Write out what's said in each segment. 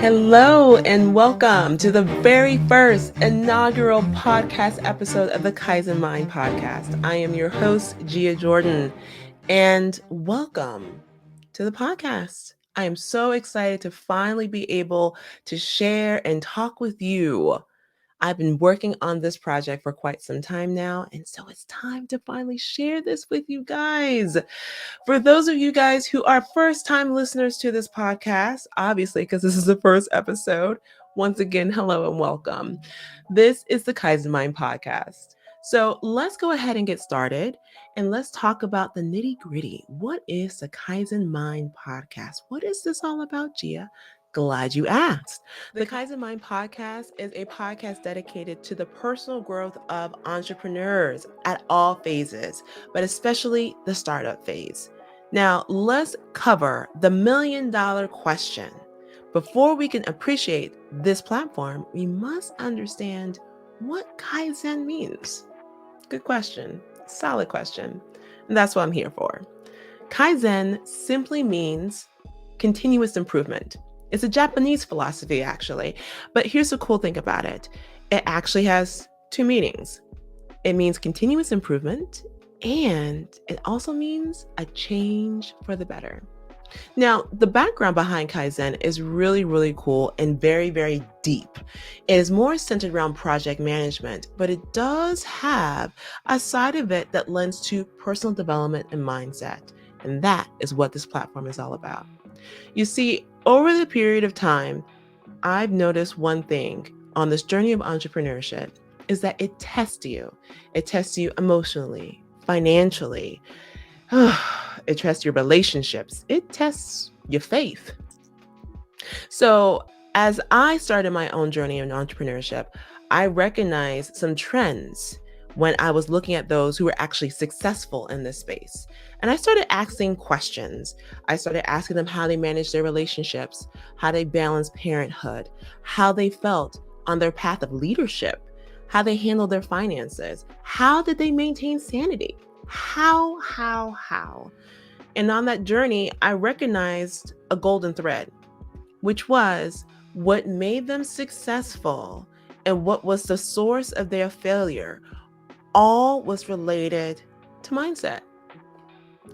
Hello and welcome to the very first inaugural podcast episode of the Kaizen Mind podcast. I am your host, Gia Jordan, and welcome to the podcast. I am so excited to finally be able to share and talk with you. I've been working on this project for quite some time now, and so it's time to finally share this with you guys. For those of you guys who are first time listeners to this podcast, obviously, because this is the first episode, once again, hello and welcome. This is the Kaizen Mind podcast. So let's go ahead and get started and let's talk about the nitty gritty. What is the Kaizen Mind podcast? What is this all about, Gia? Glad you asked. The Kaizen Mind podcast is a podcast dedicated to the personal growth of entrepreneurs at all phases, but especially the startup phase. Now, let's cover the $1,000,000 question. Before we can appreciate this platform, we must understand what Kaizen means. Good question. Solid question. And that's what I'm here for. Kaizen simply means continuous improvement. It's a Japanese philosophy, actually. But here's the cool thing about it. It actually has two meanings. It means continuous improvement, and it also means a change for the better. Now, the background behind Kaizen is really, really cool and very, very deep. It is more centered around project management, but it does have a side of it that lends to personal development and mindset. And that is what this platform is all about. You see, over the period of time, I've noticed one thing on this journey of entrepreneurship is that it tests you. It tests you emotionally, financially. It tests your relationships. It tests your faith. So as I started my own journey in entrepreneurship, I recognized some trends when I was looking at those who were actually successful in this space. And I started asking questions. I started asking them how they managed their relationships, how they balanced parenthood, how they felt on their path of leadership, how they handled their finances, how did they maintain sanity? How? And on that journey, I recognized a golden thread, which was what made them successful and what was the source of their failure. All was related to mindset,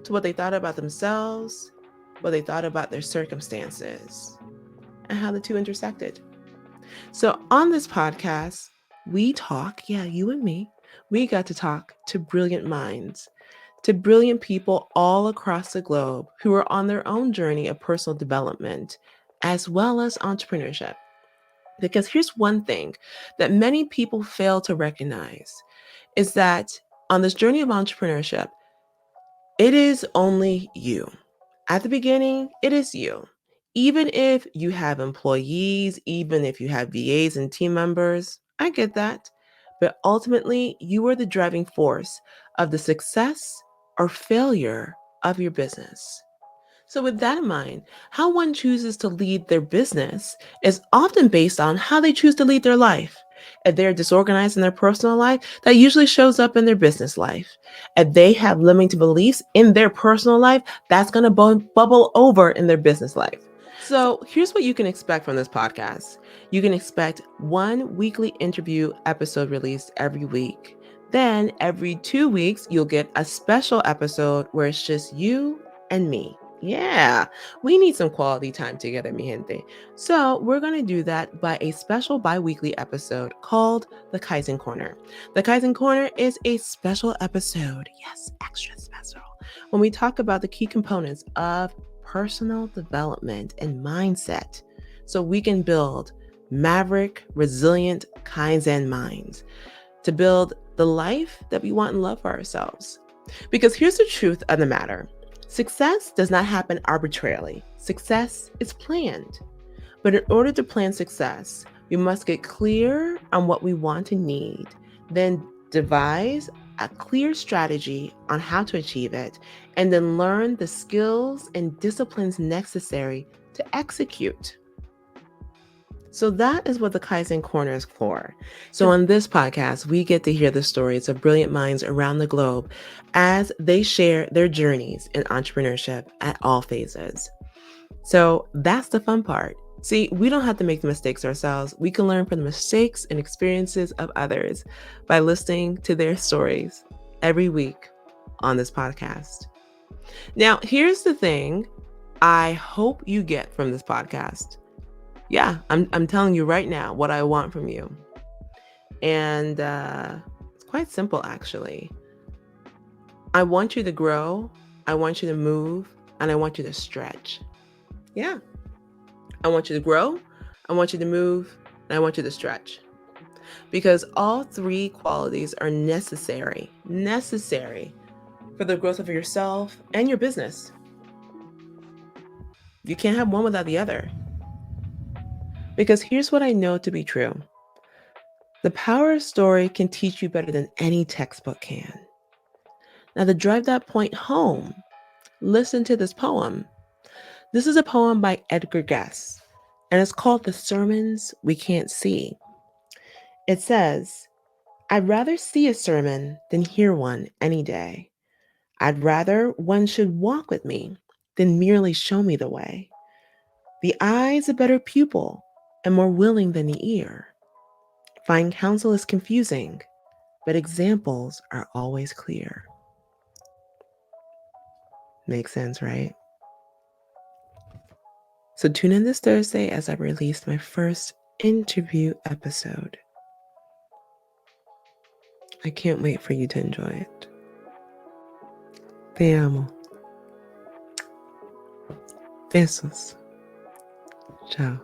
to what they thought about themselves, what they thought about their circumstances, and how the two intersected. So on this podcast, we talk, you and me, we got to talk to brilliant minds, to brilliant people all across the globe who are on their own journey of personal development, as well as entrepreneurship. Because here's one thing that many people fail to recognize is that on this journey of entrepreneurship, it is only you. At the beginning, it is you. Even if you have employees, even if you have VAs and team members, I get that. But ultimately, you are the driving force of the success or failure of your business. So, with that in mind, how one chooses to lead their business is often based on how they choose to lead their life. If they're disorganized in their personal life, that usually shows up in their business life. If they have limiting beliefs in their personal life, that's going to bubble over in their business life. So, here's what you can expect from this podcast. You can expect one weekly interview episode released every week. Then, every 2 weeks, you'll get a special episode where it's just you and me. Yeah, we need some quality time together, mi gente. So we're going to do that by a special bi-weekly episode called the Kaizen Corner. The Kaizen Corner is a special episode, yes, extra special, when we talk about the key components of personal development and mindset so we can build maverick, resilient Kaizen minds to build the life that we want and love for ourselves. Because here's the truth of the matter. Success does not happen arbitrarily. Success is planned. But in order to plan success, we must get clear on what we want and need, then devise a clear strategy on how to achieve it, and then learn the skills and disciplines necessary to execute. So that is what the Kaizen Corner is for. So on this podcast, we get to hear the stories of brilliant minds around the globe as they share their journeys in entrepreneurship at all phases. So that's the fun part. See, we don't have to make the mistakes ourselves. We can learn from the mistakes and experiences of others by listening to their stories every week on this podcast. Now, here's the thing I hope you get from this podcast. Yeah, I'm telling you right now what I want from you. And it's quite simple, actually. I want you to grow, I want you to move, and I want you to stretch. Yeah. I want you to grow, I want you to move, and I want you to stretch. Because all three qualities are necessary for the growth of yourself and your business. You can't have one without the other. Because here's what I know to be true. The power of story can teach you better than any textbook can. Now, to drive that point home, listen to this poem. This is a poem by Edgar Guest, and it's called The Sermons We Can't See. It says, I'd rather see a sermon than hear one any day. I'd rather one should walk with me than merely show me the way. The eye's a better pupil and more willing than the ear. Fine counsel is confusing, but examples are always clear. Makes sense, right? So tune in this Thursday as I release my first interview episode. I can't wait for you to enjoy it. Te amo. Besos. Ciao.